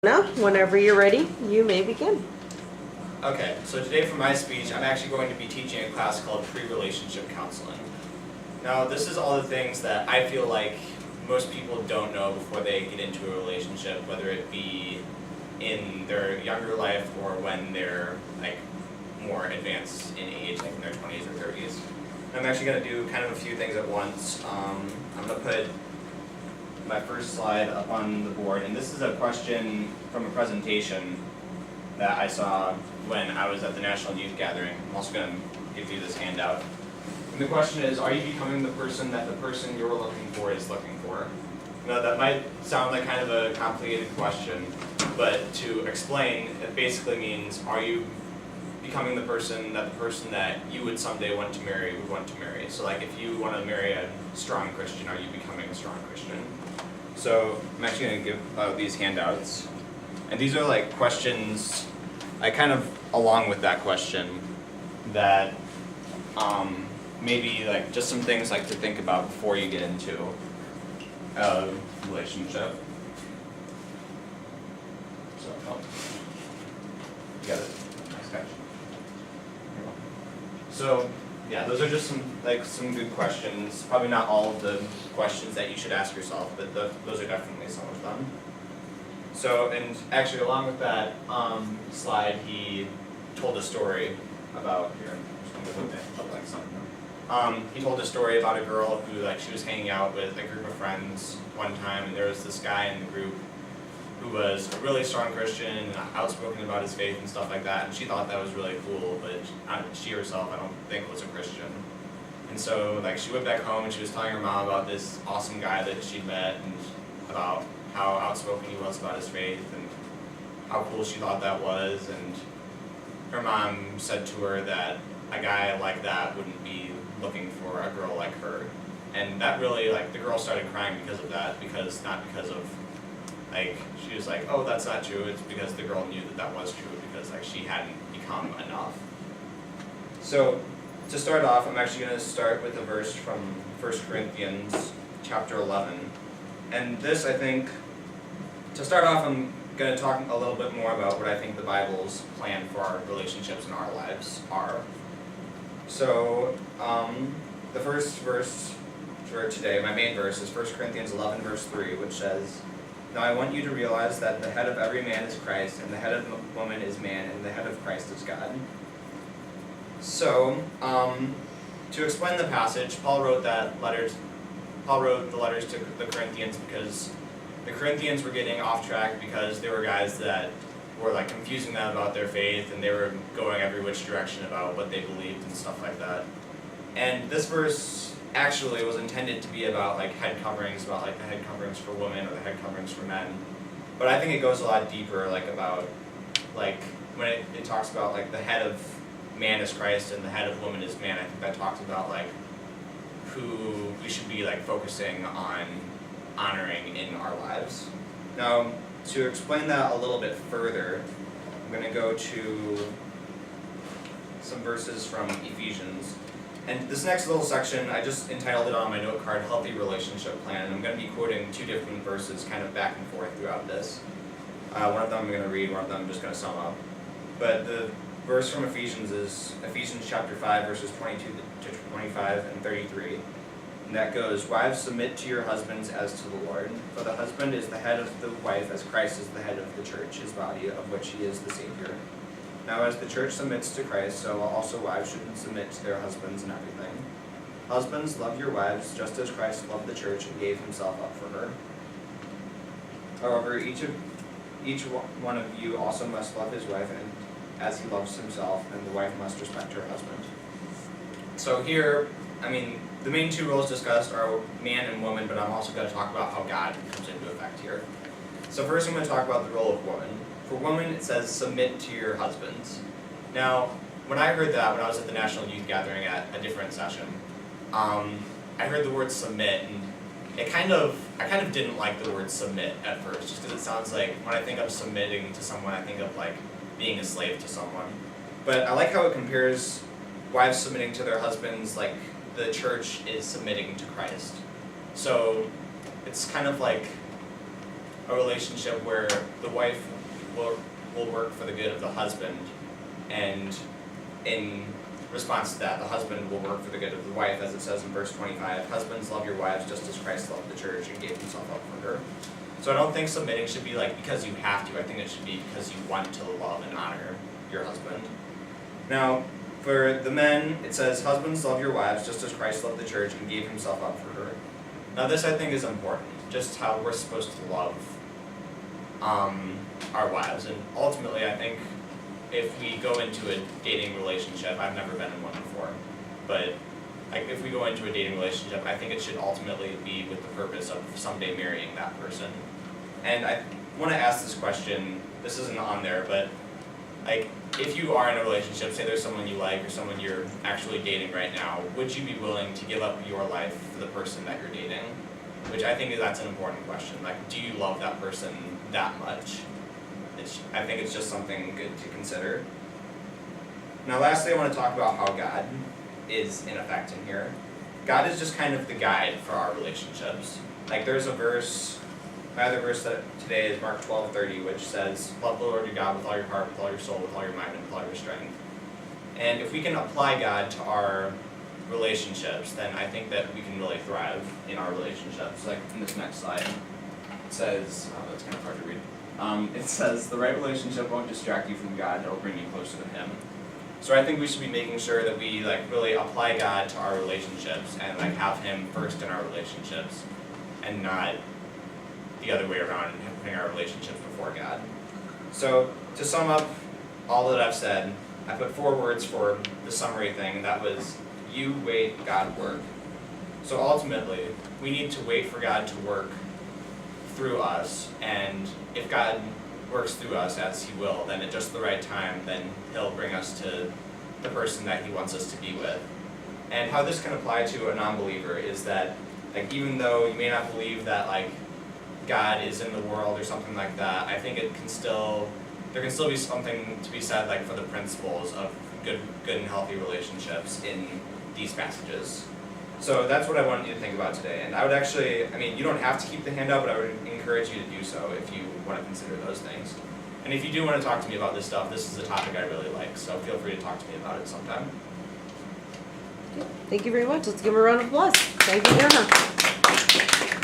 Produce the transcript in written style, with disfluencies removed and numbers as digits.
Jonah, whenever you're ready, you may begin. Okay, so today for my speech, I'm actually going to be teaching a class called Pre-Relationship Counseling. Now, this is all the things that I feel like most people don't know before they get into a relationship, whether it be in their younger life or when they're like more advanced in age, like in their 20s or 30s. I'm actually going to do kind of a few things at once. I'm going to put my first slide up on the board, and this is a question from a presentation that I saw when I was at the National Youth Gathering. I'm also going to give you this handout. And the question is, are you becoming the person that the person you're looking for is looking for? Now that might sound like kind of a complicated question, but to explain, it basically means, are you becoming the person that you would someday want to marry would want to marry? So like if you want to marry a strong Christian, are you becoming a strong Christian? So I'm actually going to give these handouts. And these are like questions, I kind of along with that question, that maybe like just some things like to think about before you get into a relationship. So, you got it. Nice catch. So, yeah, those are just some good questions. Probably not all of the questions that you should ask yourself, but those are definitely some of them. So, and actually along with that slide, he told a story about, here, I'm just going to put like something. He told a story about a girl who she was hanging out with a group of friends one time, and there was this guy in the group who was a really strong Christian and outspoken about his faith and stuff like that, and she thought that was really cool, but she herself I don't think was a Christian. And so she went back home and she was telling her mom about this awesome guy that she'd met and about how outspoken he was about his faith and how cool she thought that was, and her mom said to her that a guy like that wouldn't be looking for a girl like her. And that really, the girl started crying because of that, not because of she was like, oh, that's not true. It's because the girl knew that was true because she hadn't become enough. So to start off, I'm actually going to start with a verse from 1 Corinthians chapter 11. And this, I think, to start off, I'm going to talk a little bit more about what I think the Bible's plan for our relationships in our lives are. So the first verse for today, my main verse, is 1 Corinthians 11, verse 3, which says, "Now I want you to realize that the head of every man is Christ, and the head of the woman is man, and the head of Christ is God." So, to explain the passage, Paul wrote the letters to the Corinthians because the Corinthians were getting off track because there were guys that were confusing them about their faith, and they were going every which direction about what they believed and stuff like that. And this verse actually was intended to be about head coverings, about the head coverings for women or the head coverings for men. But I think it goes a lot deeper, about when it talks about the head of man is Christ and the head of woman is man. I think that talks about who we should be focusing on honoring in our lives. Now, to explain that a little bit further, I'm going to go to some verses from Ephesians. And this next little section, I just entitled it on my note card, Healthy Relationship Plan, and I'm going to be quoting two different verses kind of back and forth throughout this. One of them I'm going to read, one of them I'm just going to sum up. But the verse from Ephesians is Ephesians chapter 5, verses 22 to 25 and 33. And that goes, "Wives, submit to your husbands as to the Lord, for the husband is the head of the wife as Christ is the head of the church, his body, of which he is the Savior. Now as the church submits to Christ, so also wives should submit to their husbands in everything. Husbands, love your wives, just as Christ loved the church and gave himself up for her. However, each one of you also must love his wife and as he loves himself, and the wife must respect her husband." So here, the main two roles discussed are man and woman, but I'm also going to talk about how God comes into effect here. So first I'm going to talk about the role of woman. For women, it says, submit to your husbands. Now, when I heard that when I was at the National Youth Gathering at a different session, I heard the word submit, and I kind of didn't like the word submit at first, just because it sounds like, when I think of submitting to someone, I think of being a slave to someone. But I like how it compares wives submitting to their husbands like the church is submitting to Christ. So it's kind of a relationship where the wife will work for the good of the husband, and in response to that, the husband will work for the good of the wife, as it says in verse 25, husbands, love your wives just as Christ loved the church and gave himself up for her. So I don't think submitting should be like because you have to. I think it should be because you want to love and honor your husband. Now, for the men, it says, husbands, love your wives just as Christ loved the church and gave himself up for her. Now this I think is important, just how we're supposed to love our wives. And ultimately I think if we go into a dating relationship, I've never been in one before, but like if we go into a dating relationship, I think it should ultimately be with the purpose of someday marrying that person. And I want to ask this question, this isn't on there, but like if you are in a relationship, say there's someone you like or someone you're actually dating right now, would you be willing to give up your life for the person that you're dating? Which I think that's an important question. Like, do you love that person that much? I think it's just something good to consider. Now lastly, I want to talk about how God is in effect in here. God is just kind of the guide for our relationships. Like there's a verse, my other verse that today is Mark 12:30, which says, love the Lord your God with all your heart, with all your soul, with all your mind, and with all your strength. And if we can apply God to our relationships, then I think that we can really thrive in our relationships. Like in this next slide, it says, oh, that's kind of hard to read. It says, the right relationship won't distract you from God, it'll bring you closer to Him. So I think we should be making sure that we like really apply God to our relationships and like have Him first in our relationships and not the other way around and putting our relationships before God. So to sum up all that I've said, I put 4 words for the summary thing, and that was you wait, God work. So ultimately, we need to wait for God to work through us, and if God works through us as He will, then at just the right time, then He'll bring us to the person that He wants us to be with. And how this can apply to a non-believer is that, like, even though you may not believe that like God is in the world or something like that, I think it can still, there can still be something to be said like for the principles of good and healthy relationships in these passages. So that's what I wanted you to think about today. And I would actually, I mean, you don't have to keep the handout, but I would encourage you to do so if you want to consider those things. And if you do want to talk to me about this stuff, this is a topic I really like, so feel free to talk to me about it sometime. Thank you very much. Let's give him a round of applause. Thank you, Jonah.